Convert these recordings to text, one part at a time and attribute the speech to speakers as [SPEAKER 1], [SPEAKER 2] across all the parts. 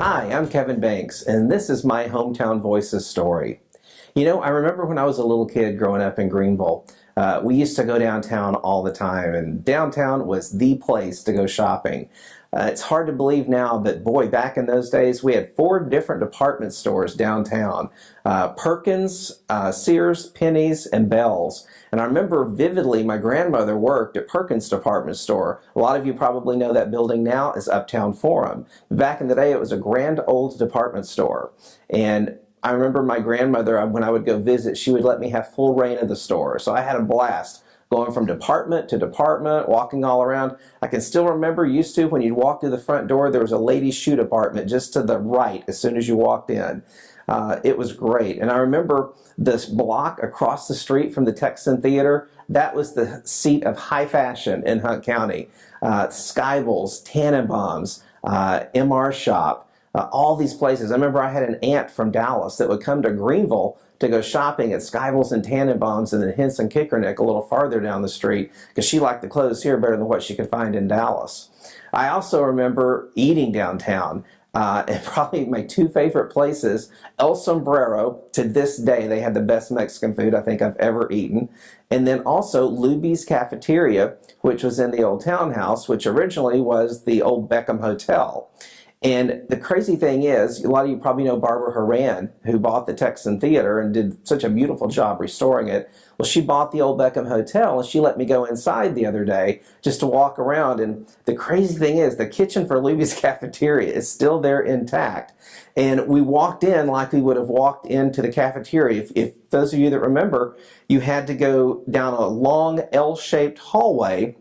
[SPEAKER 1] Hi, I'm Kevin Banks, and this is my Hometown Voices story. You know, I remember when I was a little kid growing up in Greenville, we used to go downtown all the time, and downtown was the place to go shopping. It's hard to believe now, but boy, back in those days, we had 4 different department stores downtown. Perkins, Sears, Penny's, and Bell's. And I remember vividly my grandmother worked at Perkins department store. A lot of you probably know that building now is Uptown Forum. Back in the day, it was a grand old department store. And I remember my grandmother, when I would go visit, she would let me have full reign of the store. So I had a blast going from department to department, walking all around. I can still remember, used to, when you'd walk through the front door, there was a ladies' shoe department just to the right as soon as you walked in. It was great. And I remember this block across the street from the Texan Theater, that was the seat of high fashion in Hunt County. Skybels, Tannenbaums, MR Shop, all these places. I remember I had an aunt from Dallas that would come to Greenville to go shopping at Skybels and Tannenbaums and then Henson Kickernick a little farther down the street because she liked the clothes here better than what she could find in Dallas. I also remember eating downtown. And probably my 2 favorite places, El Sombrero, to this day, they had the best Mexican food I think I've ever eaten. And then also Luby's Cafeteria, which was in the old townhouse, which originally was the old Beckham Hotel. And the crazy thing is, a lot of you probably know Barbara Horan, who bought the Texan Theater and did such a beautiful job restoring it. Well, she bought the old Beckham Hotel, and she let me go inside the other day just to walk around. And the crazy thing is, the kitchen for Luby's Cafeteria is still there intact. And we walked in like we would have walked into the cafeteria. If those of you that remember, you had to go down a long L-shaped hallway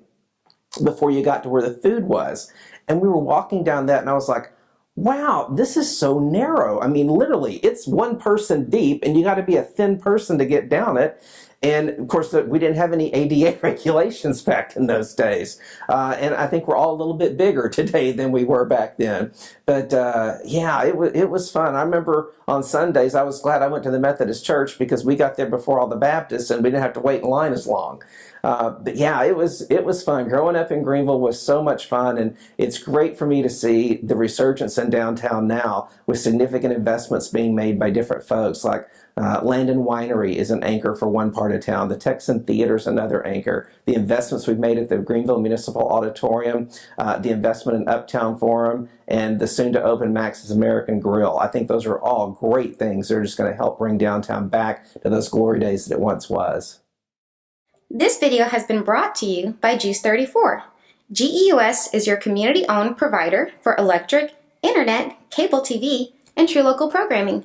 [SPEAKER 1] before you got to where the food was. And we were walking down that, and I was like, wow, this is so narrow. I mean, literally, it's 1 person deep, and you got to be a thin person to get down it. And of course, we didn't have any ADA regulations back in those days. And I think we're all a little bit bigger today than we were back then. But yeah, it was fun. I remember on Sundays, I was glad I went to the Methodist church because we got there before all the Baptists and we didn't have to wait in line as long. But yeah, it was fun. Growing up in Greenville was so much fun, and it's great for me to see the resurgence in downtown now with significant investments being made by different folks. Like Landon Winery is an anchor for one part of town. The Texan Theater is another anchor. The investments we've made at the Greenville Municipal Auditorium, the investment in Uptown Forum, and the soon-to-open Max's American Grill. I think those are all great things that are just going to help bring downtown back to those glory days that it once was.
[SPEAKER 2] This video has been brought to you by GEUS 34. GEUS is your community-owned provider for electric, internet, cable TV, and true local programming.